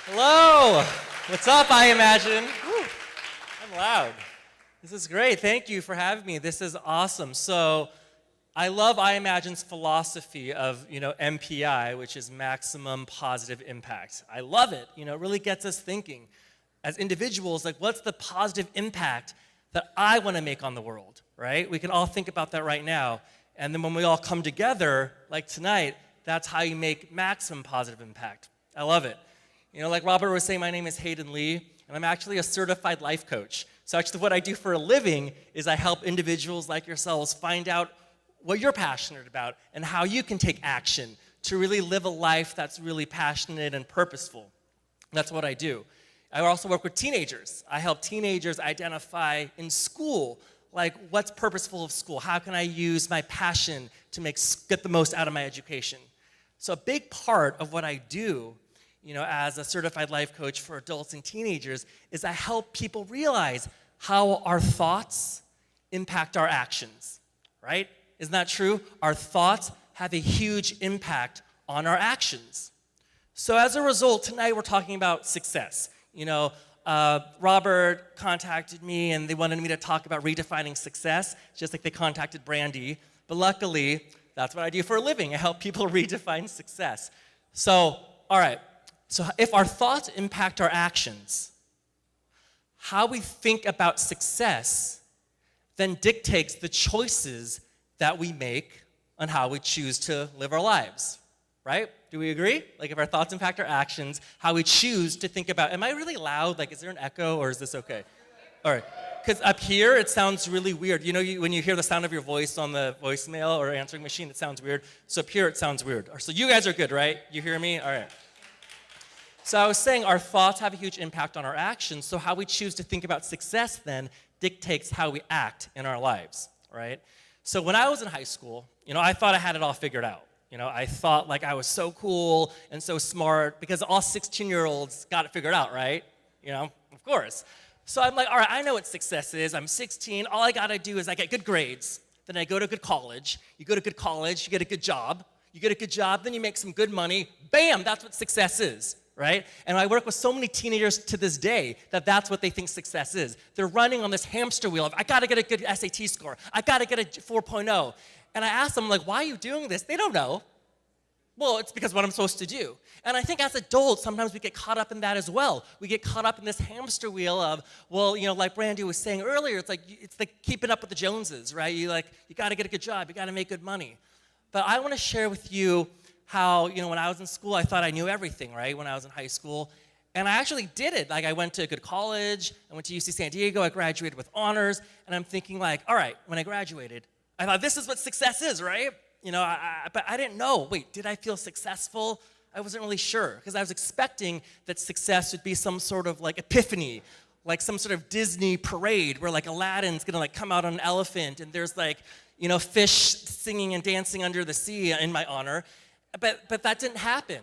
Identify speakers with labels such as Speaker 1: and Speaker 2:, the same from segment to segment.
Speaker 1: Hello. What's up, I imagine? Woo. I'm loud. This is great. Thank you for having me. This is awesome. So I love I Imagine's philosophy of, MPI, which is maximum positive impact. I love it. It really gets us thinking as individuals, like what's the positive impact that I want to make on the world, right? We can all think about that right now. And then when we all come together, like tonight, that's how you make maximum positive impact. I love it. Like Robert was saying, my name is Hayden Lee, and I'm actually a certified life coach. So actually what I do for a living is I help individuals like yourselves find out what you're passionate about and how you can take action to really live a life that's really passionate and purposeful. That's what I do. I also work with teenagers. I help teenagers identify in school, like what's purposeful of school? How can I use my passion to get the most out of my education? So a big part of what I do as a certified life coach for adults and teenagers is I help people realize how our thoughts impact our actions, right? Isn't that true? Our thoughts have a huge impact on our actions. So as a result, tonight we're talking about success. Robert contacted me and they wanted me to talk about redefining success, just like they contacted Brandy. But luckily, that's what I do for a living. I help people redefine success. So, all right. So if our thoughts impact our actions, how we think about success then dictates the choices that we make on how we choose to live our lives, right? Do we agree? Like if our thoughts impact our actions, how we choose to think about, am I really loud? Like is there an echo or is this okay? All right, because up here it sounds really weird. When you hear the sound of your voice on the voicemail or answering machine, it sounds weird. So up here it sounds weird. So you guys are good, right? You hear me? All right. So I was saying our thoughts have a huge impact on our actions, so how we choose to think about success then dictates how we act in our lives, right? So when I was in high school, I thought I had it all figured out. I thought like I was so cool and so smart because all 16-year-olds got it figured out, right? Of course. So I'm like, all right, I know what success is. I'm 16. All I got to do is I get good grades. Then I go to a good college. You go to good college, you get a good job. You get a good job, then you make some good money. Bam, that's what success is. Right? And I work with so many teenagers to this day that's what they think success is. They're running on this hamster wheel of, I gotta get a good SAT score. I gotta get a 4.0. And I ask them, like, why are you doing this? They don't know. Well, it's because what I'm supposed to do. And I think as adults, sometimes we get caught up in that as well. We get caught up in this hamster wheel of, well, like Brandy was saying earlier, it's like keeping up with the Joneses, right? You gotta get a good job, you gotta make good money. But I wanna share with you how, when I was in school, I thought I knew everything, right, when I was in high school. And I actually did it. Like, I went to a good college. I went to UC San Diego. I graduated with honors. And I'm thinking, like, all right, when I graduated, I thought, this is what success is, right? But I didn't know. Wait, did I feel successful? I wasn't really sure. Because I was expecting that success would be some sort of, like, epiphany, like some sort of Disney parade where, like, Aladdin's going to, like, come out on an elephant. And there's, like, fish singing and dancing under the sea in my honor. But that didn't happen.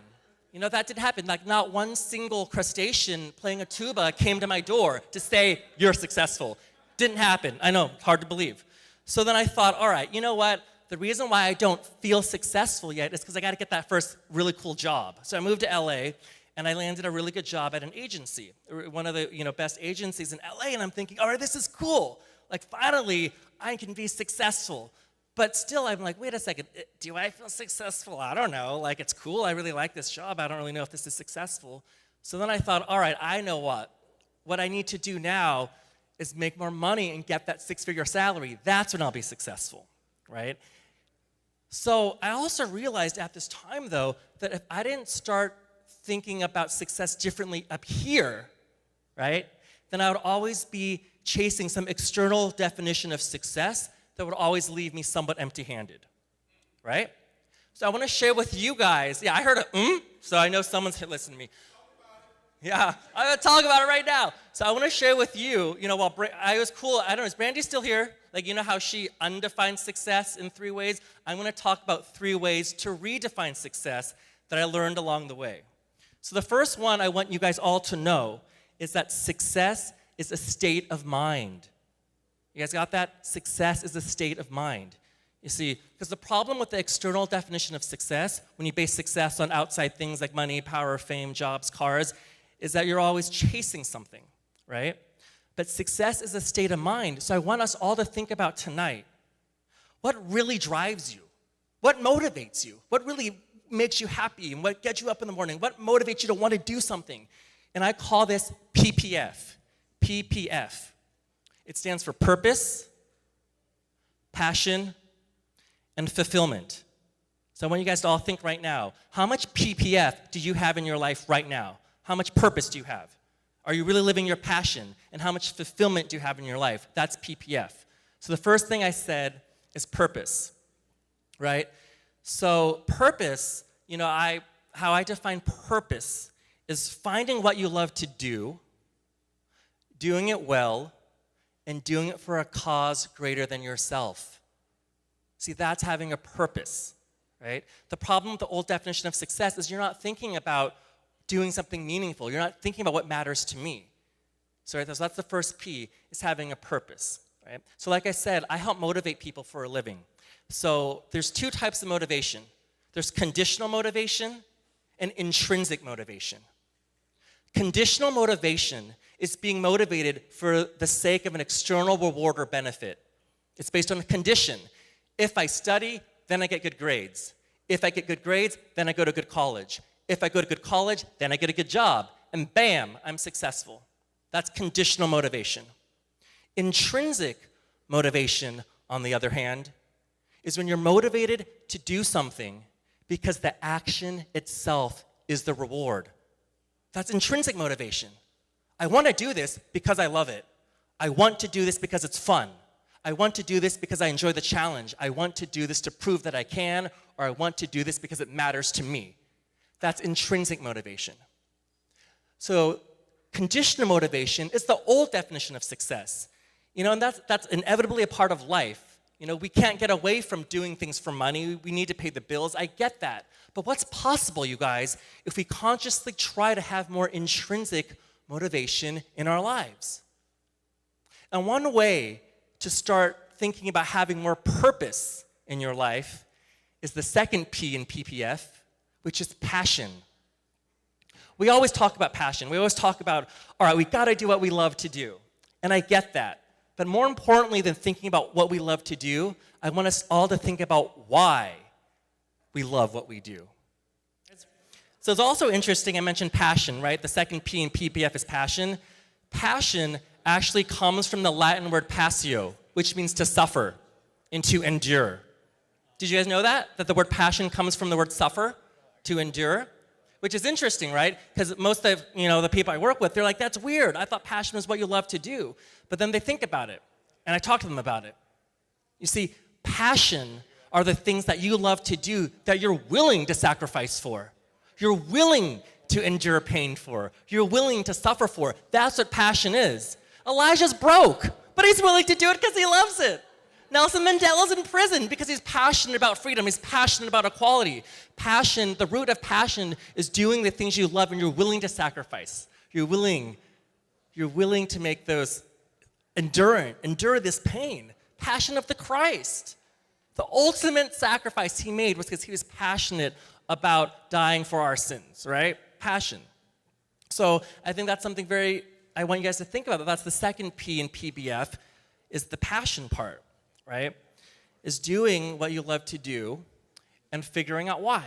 Speaker 1: That didn't happen. Like not one single crustacean playing a tuba came to my door to say, you're successful. Didn't happen. I know, hard to believe. So then I thought, all right, you know what? The reason why I don't feel successful yet is because I got to get that first really cool job. So I moved to LA and I landed a really good job at an agency, one of the best agencies in LA. And I'm thinking, all right, this is cool. Like finally, I can be successful. But still, I'm like, wait a second, do I feel successful? I don't know. Like, it's cool. I really like this job. I don't really know if this is successful. So then I thought, all right, I know what. What I need to do now is make more money and get that six-figure salary. That's when I'll be successful, right? So I also realized at this time, though, that if I didn't start thinking about success differently up here, right, then I would always be chasing some external definition of success that would always leave me somewhat empty-handed, right? So I want to share with you guys. Yeah, I heard a so I know someone's listening to me. Yeah, I'm going to talk about it right now. So I want to share with you, while I was cool, I don't know, is Brandy still here? Like, how she undefined success in 3 ways? I'm going to talk about 3 ways to redefine success that I learned along the way. So the first one I want you guys all to know is that success is a state of mind. You guys got that? Success is a state of mind. You see, because the problem with the external definition of success, when you base success on outside things like money, power, fame, jobs, cars, is that you're always chasing something, right? But success is a state of mind. So I want us all to think about tonight, what really drives you? What motivates you? What really makes you happy and what gets you up in the morning? What motivates you to want to do something? And I call this PPF. PPF. It stands for purpose, passion, and fulfillment. So I want you guys to all think right now, how much PPF do you have in your life right now? How much purpose do you have? Are you really living your passion? And how much fulfillment do you have in your life? That's PPF. So the first thing I said is purpose, right? So purpose, how I define purpose is finding what you love to do, doing it well, and doing it for a cause greater than yourself. See, that's having a purpose, right? The problem with the old definition of success is you're not thinking about doing something meaningful. You're not thinking about what matters to me. So that's the first P, is having a purpose, right? So like I said, I help motivate people for a living. So there's two types of motivation. There's conditional motivation and intrinsic motivation. Conditional motivation is being motivated for the sake of an external reward or benefit. It's based on a condition. If I study, then I get good grades. If I get good grades, then I go to good college. If I go to good college, then I get a good job. And bam, I'm successful. That's conditional motivation. Intrinsic motivation, on the other hand, is when you're motivated to do something because the action itself is the reward. That's intrinsic motivation. I want to do this because I love it. I want to do this because it's fun. I want to do this because I enjoy the challenge. I want to do this to prove that I can, or I want to do this because it matters to me. That's intrinsic motivation. So conditional motivation is the old definition of success. And that's inevitably a part of life. We can't get away from doing things for money. We need to pay the bills. I get that. But what's possible, you guys, if we consciously try to have more intrinsic motivation in our lives? And one way to start thinking about having more purpose in your life is the second P in PPF, which is passion. We always talk about passion. We always talk about, all right, we got to do what we love to do. And I get that. But more importantly than thinking about what we love to do, I want us all to think about why we love what we do. So it's also interesting, I mentioned passion, right? The second P in PPF is passion. Passion actually comes from the Latin word passio, which means to suffer and to endure. Did you guys know that? That the word passion comes from the word suffer, to endure? Which is interesting, right? Because most of the people I work with, they're like, that's weird. I thought passion was what you love to do. But then they think about it, and I talk to them about it. You see, passion are the things that you love to do that you're willing to sacrifice for. You're willing to endure pain for. You're willing to suffer for. That's what passion is. Elijah's broke, but he's willing to do it because he loves it. Nelson Mandela's in prison because he's passionate about freedom. He's passionate about equality. Passion, the root of passion is doing the things you love and you're willing to sacrifice. You're willing to make those endure this pain. Passion of the Christ. The ultimate sacrifice he made was because he was passionate about dying for our sins, right? Passion. So I think that's something I want you guys to think about. That's the second P in PBF, is the passion part, right? Is doing what you love to do and figuring out why.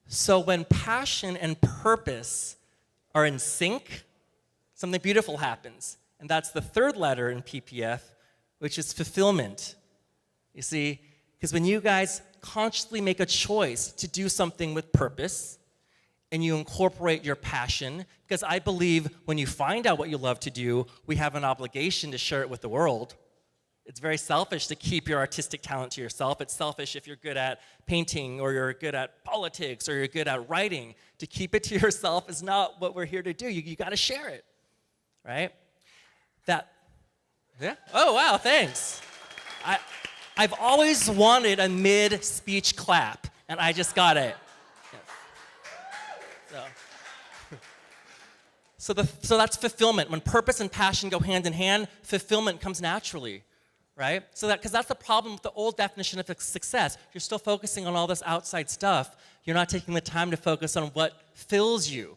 Speaker 1: So when passion and purpose are in sync, something beautiful happens. And that's the third letter in PPF, which is fulfillment. You see, because when you guys consciously make a choice to do something with purpose and you incorporate your passion, because I believe when you find out what you love to do, we have an obligation to share it with the world. It's very selfish to keep your artistic talent to yourself. It's selfish if you're good at painting or you're good at politics or you're good at writing. To keep it to yourself is not what we're here to do. You got to share it, right? Yeah? Oh, wow, thanks. I've always wanted a mid-speech clap, and I just got it. So that's fulfillment. When purpose and passion go hand in hand, fulfillment comes naturally, right? Because that's the problem with the old definition of success. You're still focusing on all this outside stuff. You're not taking the time to focus on what fills you.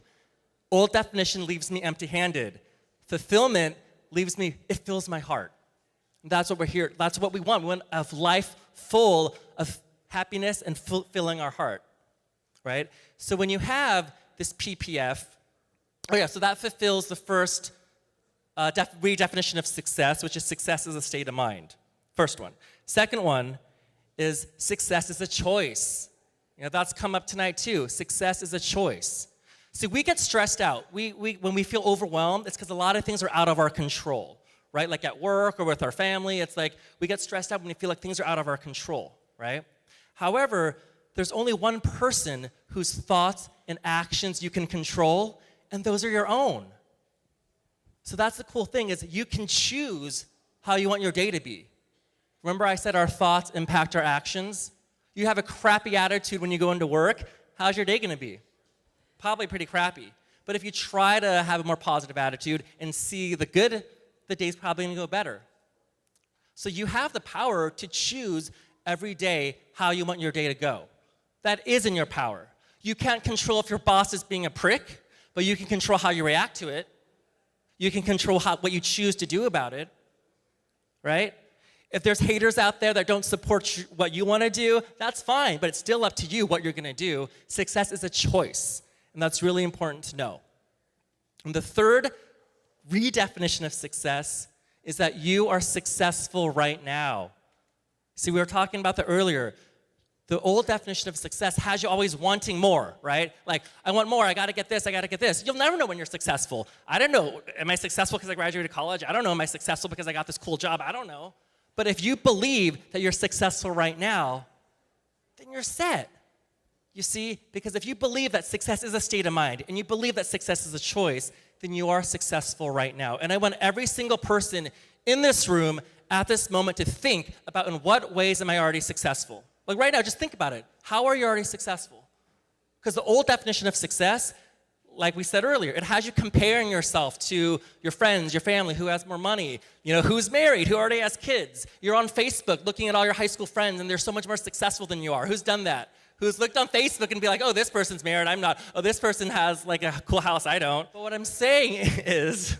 Speaker 1: Old definition leaves me empty-handed. Fulfillment it fills my heart. And that's what we're here. That's what we want. We want a life full of happiness and filling our heart, right? So when you have this PPF, so that fulfills the first redefinition of success, which is success is a state of mind. First one. Second one is success is a choice. That's come up tonight too. Success is a choice. See, we get stressed out. When we feel overwhelmed, it's because a lot of things are out of our control, right? Like at work or with our family, it's like we get stressed out when we feel like things are out of our control, right? However, there's only one person whose thoughts and actions you can control, and those are your own. So that's the cool thing, is you can choose how you want your day to be. Remember I said our thoughts impact our actions? You have a crappy attitude when you go into work, how's your day going to be? Probably pretty crappy. But if you try to have a more positive attitude and see the good, the day's probably going to go better. So you have the power to choose every day how you want your day to go. That is in your power. You can't control if your boss is being a prick, but you can control how you react to it. You can control what you choose to do about it, right? If there's haters out there that don't support what you want to do, that's fine, but it's still up to you what you're going to do. Success is a choice, and that's really important to know. And the third redefinition of success is that you are successful right now. See, we were talking about that earlier. The old definition of success has you always wanting more, right? Like, I want more, I gotta get this, I gotta get this. You'll never know when you're successful. I don't know, am I successful because I graduated college? I don't know, am I successful because I got this cool job? I don't know. But if you believe that you're successful right now, then you're set. You see, because if you believe that success is a state of mind, and you believe that success is a choice, then you are successful right now. And I want every single person in this room at this moment to think about in what ways am I already successful. Like right now, just think about it. How are you already successful? Because the old definition of success, like we said earlier, it has you comparing yourself to your friends, your family, who has more money, who's married, who already has kids. You're on Facebook looking at all your high school friends, and they're so much more successful than you are. Who's done that? Who's looked on Facebook and be like, oh, this person's married, I'm not. Oh, this person has like a cool house, I don't. But what I'm saying is,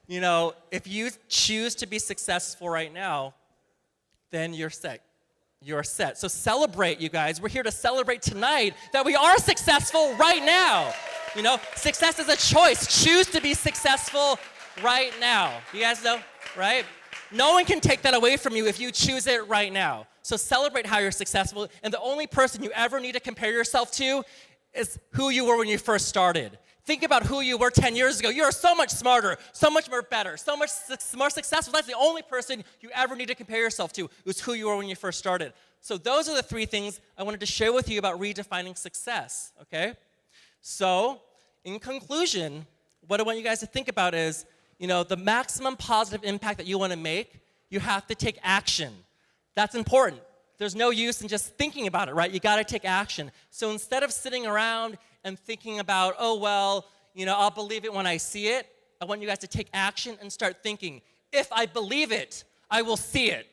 Speaker 1: if you choose to be successful right now, then you're set. You're set. So celebrate, you guys. We're here to celebrate tonight that we are successful right now. Success is a choice. Choose to be successful right now. You guys know, right? No one can take that away from you if you choose it right now. So celebrate how you're successful. And the only person you ever need to compare yourself to is who you were when you first started. Think about who you were 10 years ago. You're so much smarter, so much more better, so much more successful. That's the only person you ever need to compare yourself to, is who you were when you first started. So those are the three things I wanted to share with you about redefining success, okay? So in conclusion, what I want you guys to think about is, the maximum positive impact that you want to make, you have to take action. That's important. There's no use in just thinking about it, right? You got to take action. So instead of sitting around and thinking about, I'll believe it when I see it, I want you guys to take action and start thinking, if I believe it, I will see it.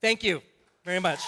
Speaker 1: Thank you very much.